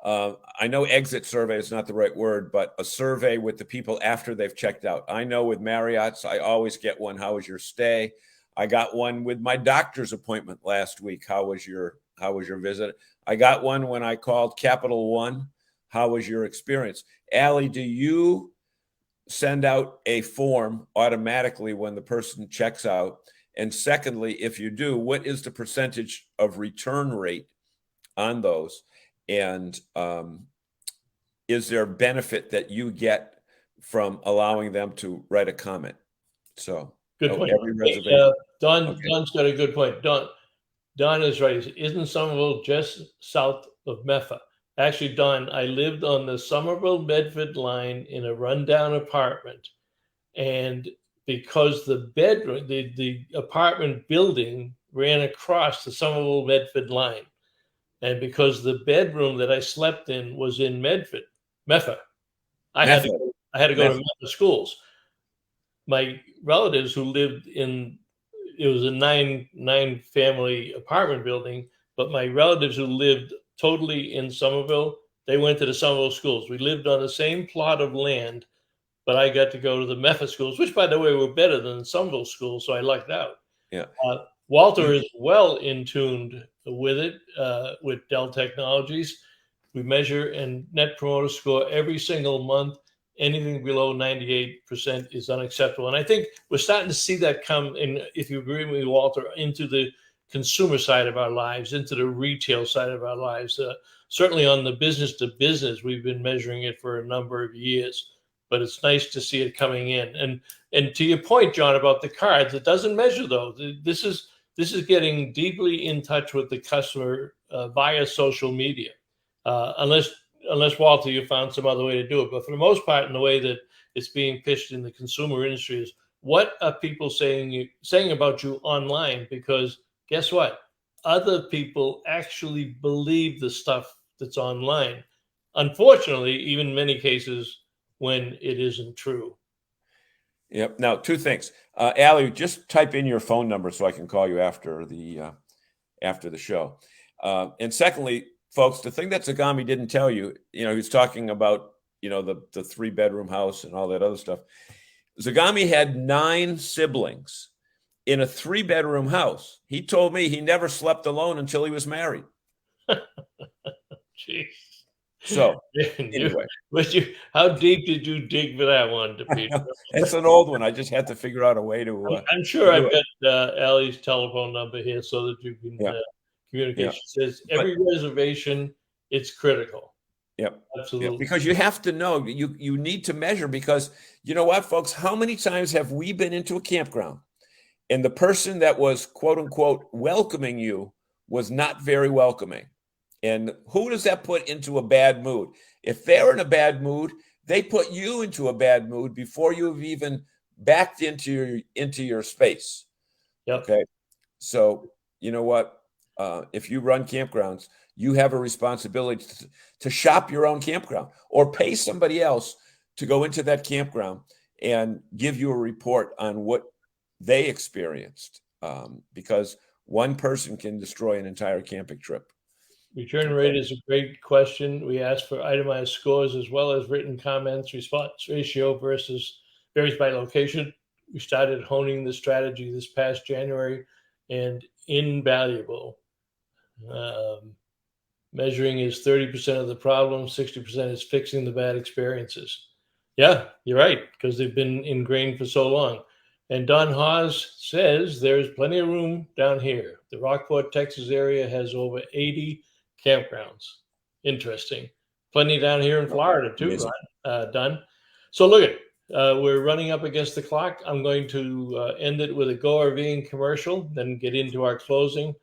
I know exit survey is not the right word, but a survey with the people after they've checked out. I know with Marriott's, I always get one. How was your stay? I got one with my doctor's appointment last week. How was your visit? I got one when I called Capital One. How was your experience? Allie, do you send out a form automatically when the person checks out? And secondly, if you do, what is the percentage of return rate on those? And is there benefit that you get from allowing them to write a comment? So Good point. every reservation. Don's got a good point. Don is right. Isn't Somerville just south of Meffa? Actually, Don, I lived on the Somerville-Medford line in a rundown apartment, and because the bedroom, the apartment building ran across the Somerville-Medford line, and because the bedroom that I slept in was in Meffa, I had to go to Meffa schools. My relatives who lived in, it was a nine family apartment building, but my relatives who lived totally in Somerville, they went to the Somerville schools. We lived on the same plot of land, but I got to go to the Meffa schools, which, by the way, were better than the Somerville schools, so I lucked out. Yeah. Walter is well in tuned with it, with Dell Technologies. We measure and net promoter score every single month. Anything below 98% is unacceptable. And I think we're starting to see that come in, if you agree with me, Walter, into the consumer side of our lives, into the retail side of our lives. Certainly on the business to business, we've been measuring it for a number of years, but it's nice to see it coming in. And to your point, John, about the cards, it doesn't measure though. This is getting deeply in touch with the customer via social media, unless Walter, you found some other way to do it. But for the most part, in the way that it's being pitched in the consumer industry is, what are people saying about you online? Because guess what? Other people actually believe the stuff that's online. Unfortunately, even in many cases when it isn't true. Yep. Now, two things. Allie, just type in your phone number so I can call you after the show. And secondly, folks, the thing that Zagami didn't tell you, he's talking about, the 3-bedroom house and all that other stuff. Zagami had 9 siblings in a 3-bedroom house. He told me he never slept alone until he was married. Jeez. So anyway, how deep did you dig for that one, Peter? It's an old one. I just had to figure out a way to. I'm sure I've got Allie's telephone number here so that you can communicate. Yeah. She says every reservation, it's critical. Yep. Absolutely. Yep. Because you have to know, you need to measure, because you know what, folks, how many times have we been into a campground and the person that was quote unquote welcoming you was not very welcoming? And who does that put into a bad mood? If they're in a bad mood, they put you into a bad mood before you've even backed into your space. Yep. Okay. So you know what? If you run campgrounds, you have a responsibility to shop your own campground or pay somebody else to go into that campground and give you a report on what they experienced, because one person can destroy an entire camping trip. Return rate is a great question. We ask for itemized scores as well as written comments. Response ratio varies by location. We started honing the strategy this past January, and invaluable. Measuring is 30% of the problem, 60% is fixing the bad experiences. Yeah, you're right, because they've been ingrained for so long. And Don Hawes says there's plenty of room down here. The Rockport, Texas area has over 80 campgrounds. Interesting. Plenty down here in Florida too, Don. So look at we're running up against the clock. I'm going to end it with a Go RVing commercial, then get into our closing.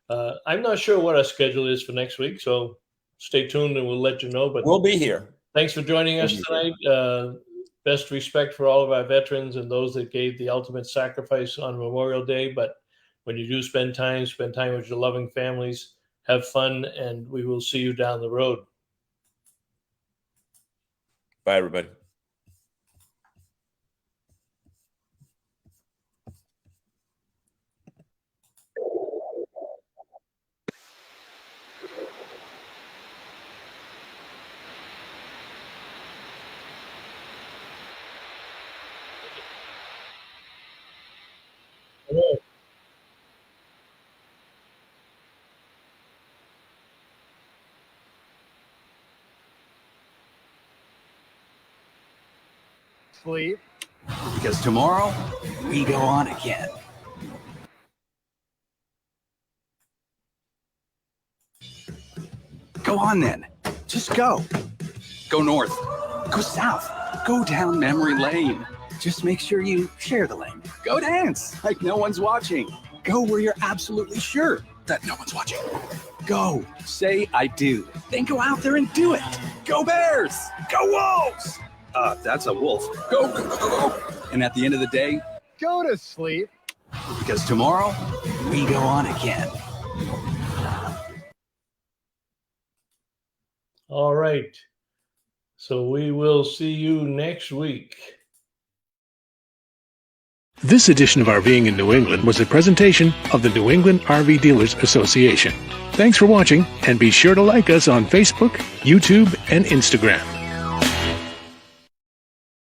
I'm not sure what our schedule is for next week, so stay tuned and we'll let you know. But we'll be here. Thanks for joining us tonight. Best respect for all of our veterans and those that gave the ultimate sacrifice on Memorial Day. But when you do spend time with your loving families. Have fun, and we will see you down the road. Bye, everybody. sleep. Because tomorrow, we go on again. Go on then. Just go. Go north. Go south. Go down memory lane. Just make sure you share the lane. Go dance like no one's watching. Go where you're absolutely sure that no one's watching. Go. Say I do. Then go out there and do it. Go Bears. Go Wolves. That's a wolf. Go, go, go, go, go. And at the end of the day, go to sleep. Because tomorrow, we go on again. All right. So we will see you next week. This edition of RVing in New England was a presentation of the New England RV Dealers Association. Thanks for watching, and be sure to like us on Facebook, YouTube, and Instagram.